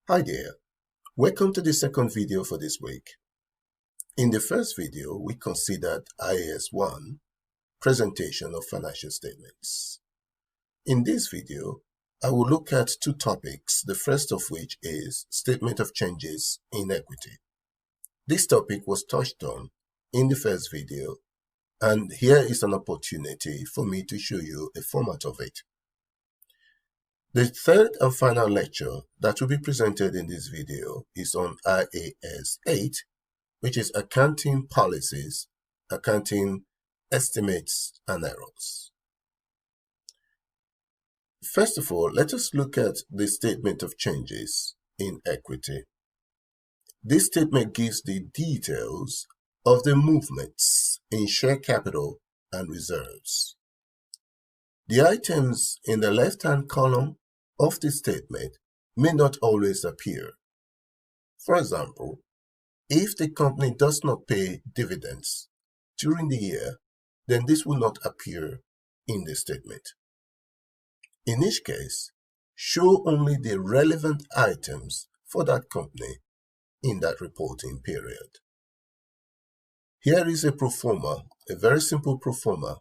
Hi there, welcome to the second video for this week. In the first video, we considered IAS 1, Presentation of Financial Statements. In this video, I will look at two topics, the first of which is Statement of Changes in Equity. This topic was touched on in the first video, and here is an opportunity for me to show you a format of it. The third and final lecture that will be presented in this video is on IAS 8, which is Accounting Policies, Accounting Estimates and Errors. First of all, let us look at the Statement of Changes in Equity. This statement gives the details of the movements in share capital and reserves. The items in the left-hand column of the statement may not always appear. For example, if the company does not pay dividends during the year, then this will not appear in the statement. In each case, show only the relevant items for that company in that reporting period. Here is a pro forma, a very simple pro forma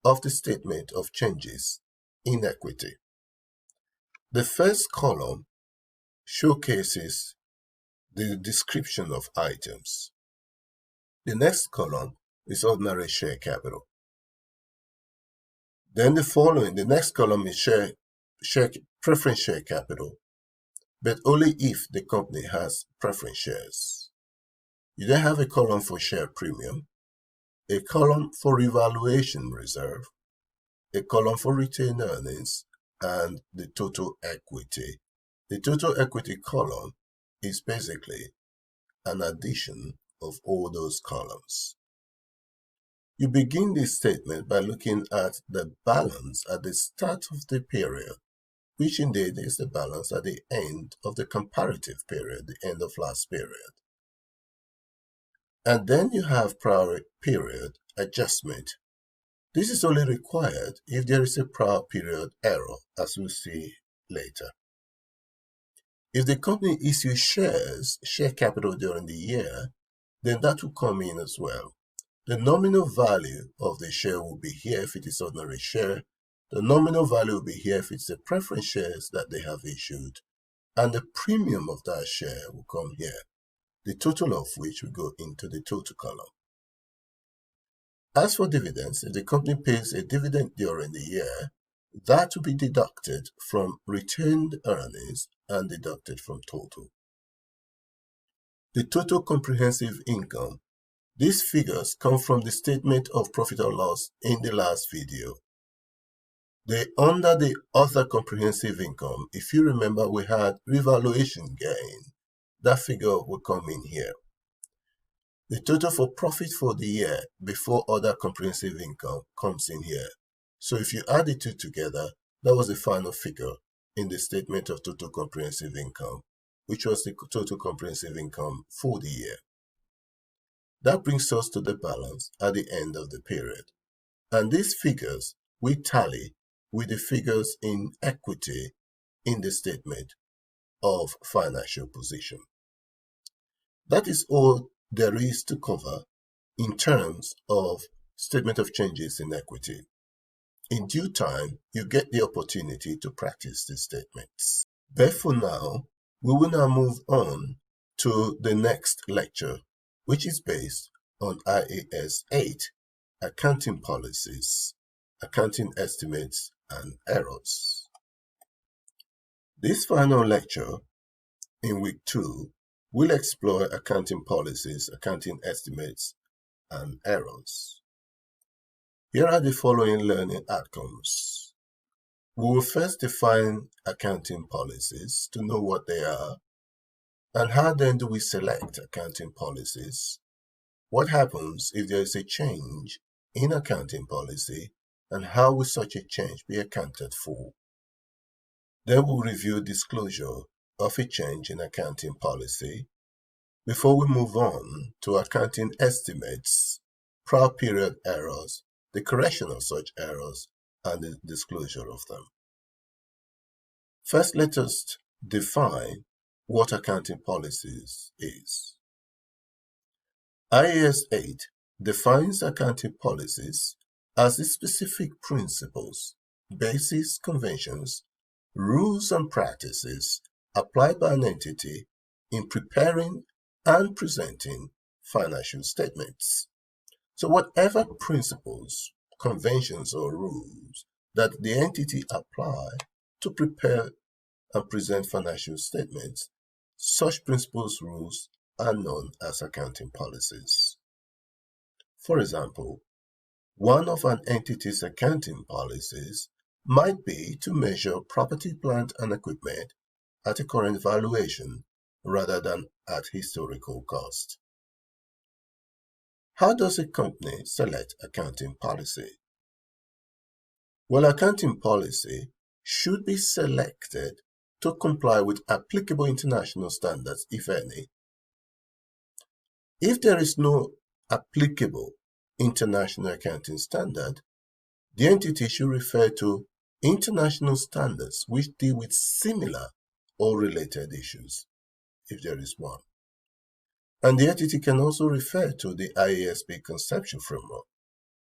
of the statement of changes in equity. The first column showcases the description of items. The next column is ordinary share capital. Then the next column is preference share capital, but only if the company has preference shares. You then have a column for share premium, a column for revaluation reserve, a column for retained earnings, and the total equity. The total equity column is basically an addition of all those columns. You begin this statement by looking at the balance at the start of the period, which indeed is the balance at the end of the comparative period, the end of last period. And then you have prior period adjustment. This is only required if there is a prior period error, as we'll see later. If the company issues share capital during the year, then that will come in as well. The nominal value of the share will be here if it is ordinary share. The nominal value will be here if it's the preference shares that they have issued. And the premium of that share will come here, the total of which will go into the total column. As for dividends, if the company pays a dividend during the year, that will be deducted from retained earnings and deducted from total. The total comprehensive income. These figures come from the statement of profit or loss in the last video. Under the other comprehensive income, if you remember, we had revaluation gain. That figure will come in here. The total for profit for the year before other comprehensive income comes in here. So if you add the two together, that was the final figure in the statement of total comprehensive income, which was the total comprehensive income for the year. That brings us to the balance at the end of the period. And these figures we tally with the figures in equity in the statement of financial position. That is all there is to cover in terms of statement of changes in equity. In due time, you get the opportunity to practice these statements. But for now, we will now move on to the next lecture, which is based on IAS 8, Accounting Policies, Accounting Estimates and Errors. This final lecture in week 2 will explore accounting policies, accounting estimates, and errors. Here are the following learning outcomes. We will first define accounting policies to know what they are, and how then do we select accounting policies? What happens if there is a change in accounting policy, and how will such a change be accounted for? Then we'll review disclosure of a change in accounting policy before we move on to accounting estimates, prior period errors, the correction of such errors, and the disclosure of them. First, let us define what accounting policies is. IAS 8 defines accounting policies as the specific principles, basis, conventions, rules, and practices applied by an entity in preparing and presenting financial statements. So whatever principles, conventions, or rules that the entity apply to prepare and present financial statements, such principles, rules are known as accounting policies. For example, one of an entity's accounting policies might be to measure property, plant, and equipment at a current valuation rather than at historical cost. How does a company select accounting policy? Well, accounting policy should be selected to comply with applicable international standards, if any. If there is no applicable international accounting standard, the entity should refer to international standards which deal with similar or related issues, if there is one. And the entity can also refer to the IASB conceptual framework.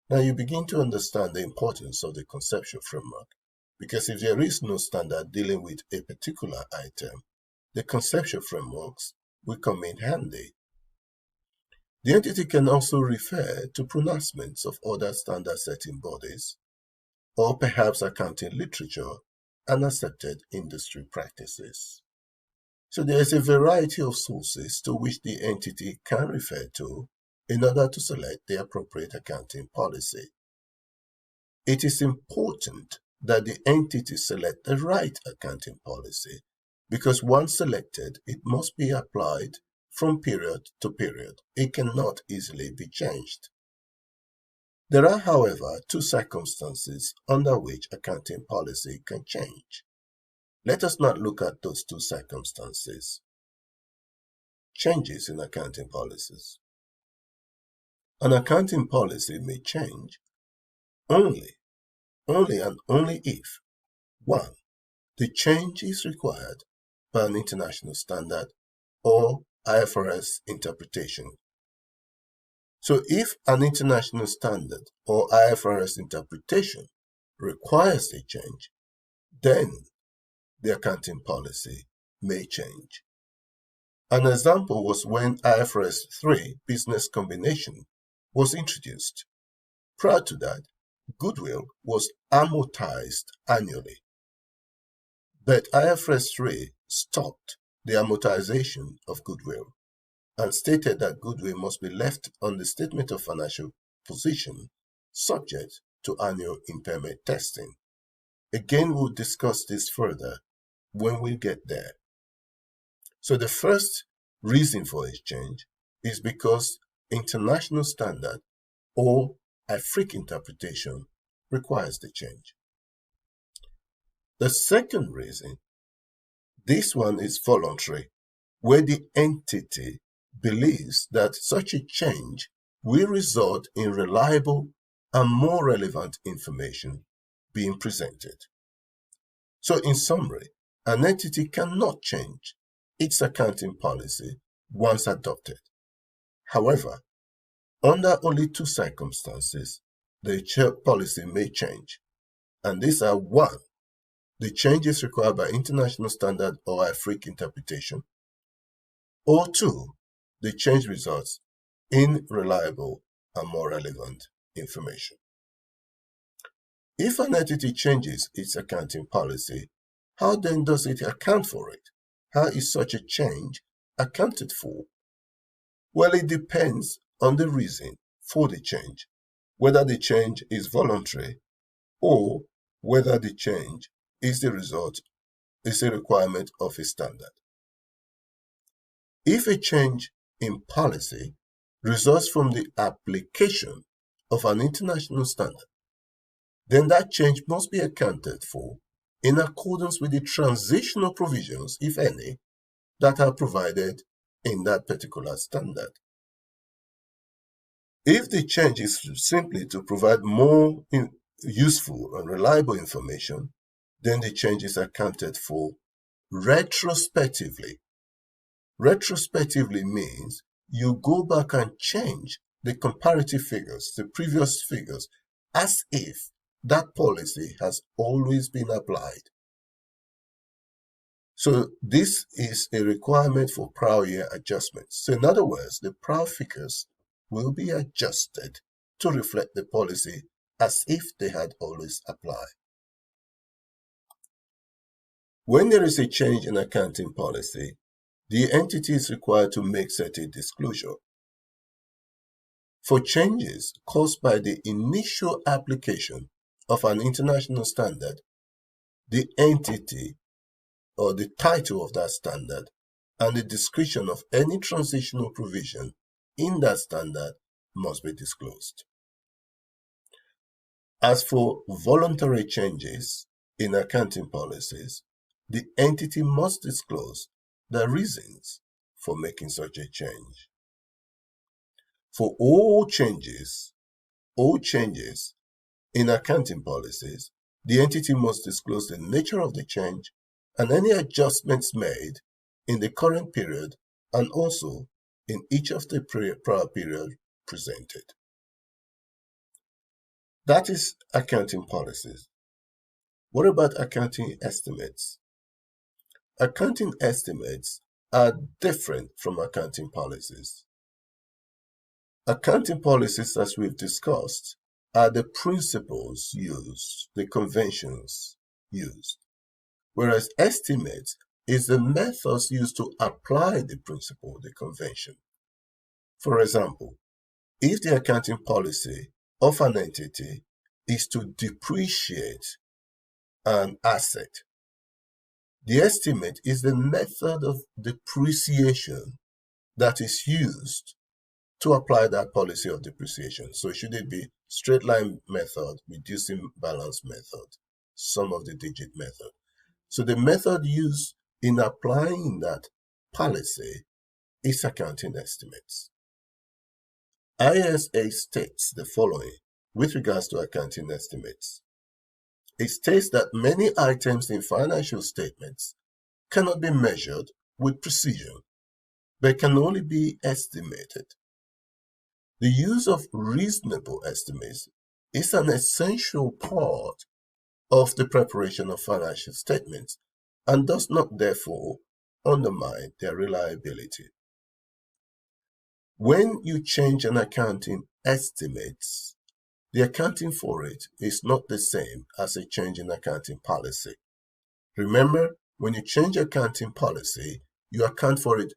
Now you begin to understand the importance of the conceptual framework, because if there is no standard dealing with a particular item, the conceptual frameworks will come in handy. The entity can also refer to pronouncements of other standard-setting bodies, or perhaps accounting literature and accepted industry practices. So there is a variety of sources to which the entity can refer to in order to select the appropriate accounting policy. It is important that the entity select the right accounting policy, because once selected, it must be applied from period to period. It cannot easily be changed. There are, however, two circumstances under which accounting policy can change. Let us not look at those two circumstances. Changes in accounting policies. An accounting policy may change only and only if 1. The change is required by an international standard or IFRS interpretation. So if an international standard or IFRS interpretation requires a change, then the accounting policy may change. An example was when IFRS 3 business combination was introduced. Prior to that, goodwill was amortized annually. But IFRS 3 stopped the amortization of goodwill and stated that goodwill must be left on the statement of financial position subject to annual impairment testing. Again, we'll discuss this further when we get there. So the first reason for this change is because international standard or IFRIC interpretation requires the change. The second reason, this one is voluntary, where the entity believes that such a change will result in reliable and more relevant information being presented. So in summary, an entity cannot change its accounting policy once adopted. However, under only two circumstances, the policy may change, and these are 1. The change is required by international standard or IFRIC interpretation, or 2. The change results in reliable and more relevant information. If an entity changes its accounting policy, how then does it account for it? How is such a change accounted for? Well, it depends on the reason for the change, whether the change is voluntary or whether the change is a requirement of a standard. If a change in policy results from the application of an international standard, then that change must be accounted for in accordance with the transitional provisions, if any, that are provided in that particular standard. If the change is simply to provide more useful and reliable information, then the change is accounted for retrospectively Retrospectively means you go back and change the comparative figures, the previous figures, as if that policy has always been applied. So this is a requirement for prior year adjustments. So in other words, the prior figures will be adjusted to reflect the policy as if they had always applied. When there is a change in accounting policy, the entity is required to make certain disclosure. For changes caused by the initial application of an international standard, the entity or the title of that standard and the description of any transitional provision in that standard must be disclosed. As for voluntary changes in accounting policies, the entity must disclose the reasons for making such a change. For all changes in accounting policies, the entity must disclose the nature of the change and any adjustments made in the current period and also in each of the prior period presented. That is accounting policies. What about accounting estimates? Accounting estimates are different from accounting policies. Accounting policies, as we've discussed, are the principles used, the conventions used, whereas estimates is the methods used to apply the principle, the convention. For example, if the accounting policy of an entity is to depreciate an asset, the estimate is the method of depreciation that is used to apply that policy of depreciation. So should it be straight line method, reducing balance method, sum of the digit method? So the method used in applying that policy is accounting estimates. IAS 8 states the following with regards to accounting estimates. It states that many items in financial statements cannot be measured with precision, but can only be estimated. The use of reasonable estimates is an essential part of the preparation of financial statements and does not therefore undermine their reliability. When you change an accounting estimate, the accounting for it is not the same as a change in accounting policy. Remember, when you change accounting policy, you account for it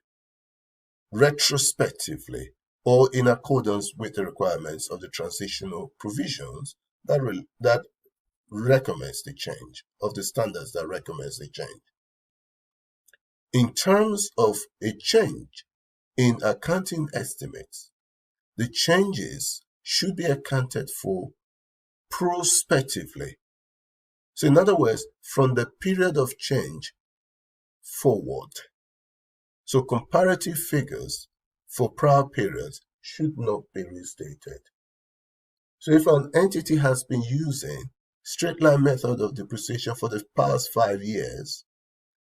retrospectively or in accordance with the requirements of the transitional provisions that recommends the change, of the standards that recommends the change. In terms of a change in accounting estimates, the changes should be accounted for prospectively. So in other words, from the period of change forward. So comparative figures for prior periods should not be restated. So if an entity has been using straight line method of depreciation for the past 5 years,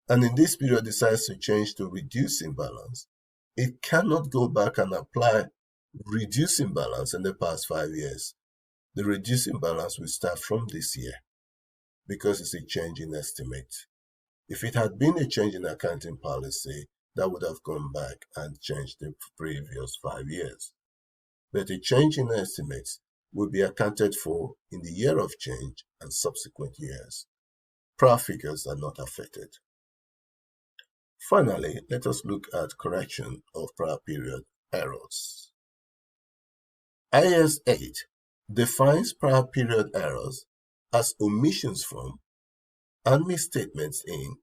and in this period decides to change to reducing balance, it cannot go back and apply reducing balance in the past 5 years. The reducing balance will start from this year because it's a change in estimate. If it had been a change in accounting policy, that would have gone back and changed the previous 5 years. But a change in estimates will be accounted for in the year of change and subsequent years. Prior figures are not affected. Finally, let us look at correction of prior period errors. IAS 8 defines prior period errors as omissions from and misstatements in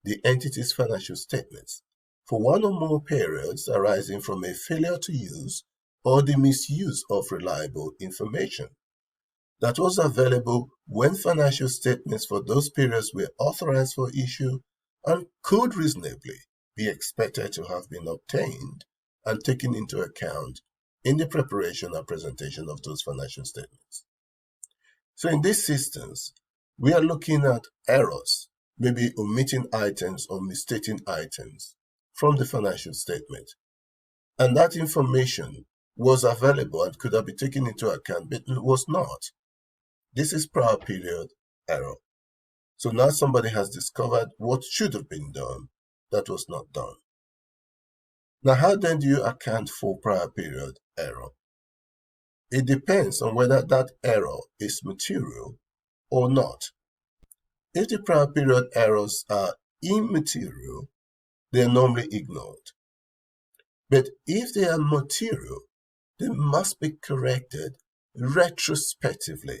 the entity's financial statements for one or more periods arising from a failure to use or the misuse of reliable information that was available when financial statements for those periods were authorized for issue and could reasonably be expected to have been obtained and taken into account in the preparation and presentation of those financial statements. So in this instance, we are looking at errors, maybe omitting items or misstating items from the financial statement. And that information was available and could have been taken into account, but it was not. This is prior period error. So now somebody has discovered what should have been done that was not done. Now, how then do you account for prior period error? It depends on whether that error is material or not. If the prior period errors are immaterial, they are normally ignored. But if they are material, they must be corrected retrospectively.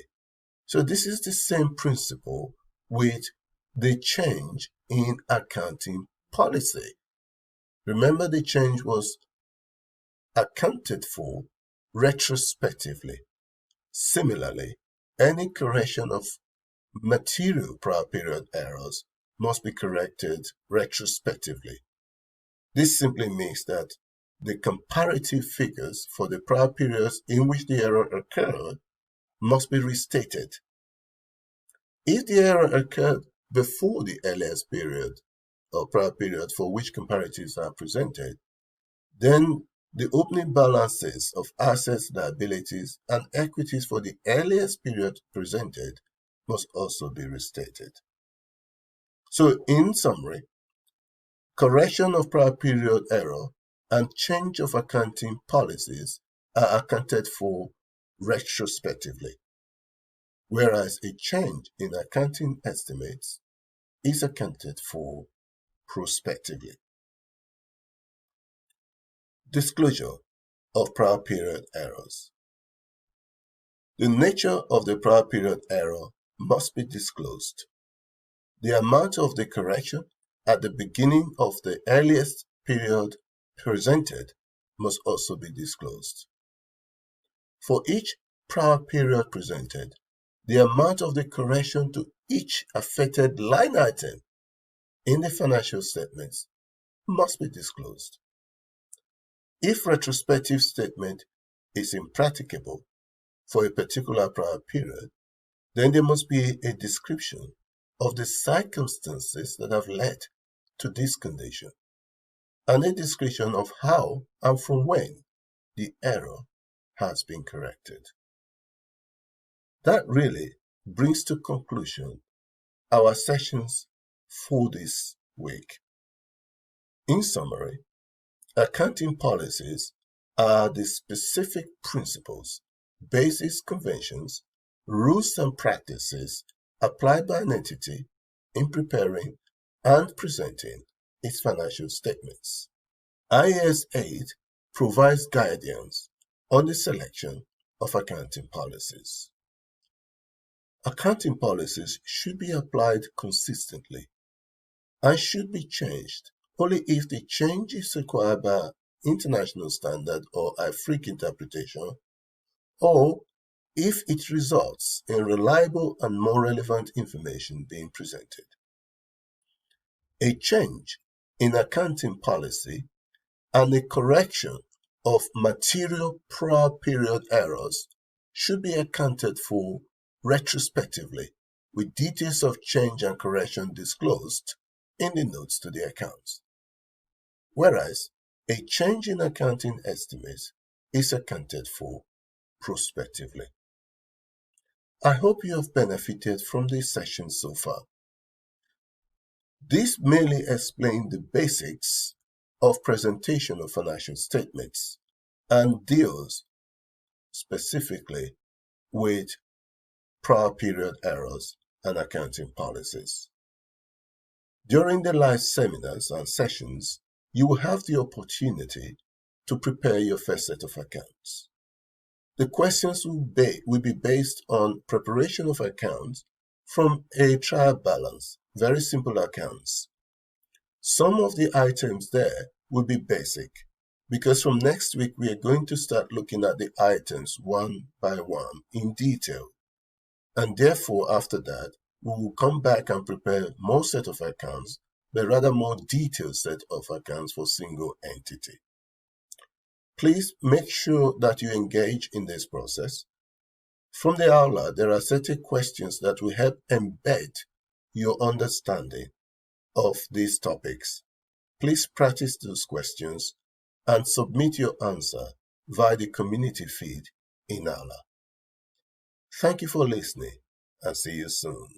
So this is the same principle with the change in accounting policy. Remember, the change was accounted for retrospectively. Similarly, any correction of material prior period errors must be corrected retrospectively. This simply means that the comparative figures for the prior periods in which the error occurred must be restated. If the error occurred before the earliest period or prior period for which comparatives are presented, then the opening balances of assets, liabilities, and equities for the earliest period presented must also be restated. So, in summary, correction of prior period error and change of accounting policies are accounted for retrospectively, whereas a change in accounting estimates is accounted for prospectively. Disclosure of prior period errors. The nature of the prior period error must be disclosed. The amount of the correction at the beginning of the earliest period presented must also be disclosed. For each prior period presented, the amount of the correction to each affected line item in the financial statements must be disclosed. If retrospective statement is impracticable for a particular prior period, then there must be a description of the circumstances that have led to this condition, and a description of how and from when the error has been corrected. That really brings to conclusion our sessions for this week. In summary, accounting policies are the specific principles, basis conventions, rules and practices applied by an entity in preparing and presenting its financial statements. IAS 8 provides guidance on the selection of accounting policies. Accounting policies should be applied consistently and should be changed only if the change is required by international standard or IFRIC interpretation, or if it results in reliable and more relevant information being presented. A change in accounting policy and a correction of material prior period errors should be accounted for retrospectively, with details of change and correction disclosed in the notes to the accounts. Whereas a change in accounting estimates is accounted for prospectively. I hope you have benefited from this session so far. This merely explains the basics of presentation of financial statements and deals specifically with prior period errors and accounting policies. During the live seminars and sessions, you will have the opportunity to prepare your first set of accounts. The questions will be based on preparation of accounts from a trial balance, very simple accounts. Some of the items there will be basic, because from next week we are going to start looking at the items one by one in detail. And therefore, after that, we will come back and prepare more set of accounts, but rather more detailed set of accounts for single entity. Please make sure that you engage in this process. From the outline, there are certain questions that will help embed your understanding of these topics. Please practice those questions and submit your answer via the community feed in NALA. Thank you for listening and see you soon.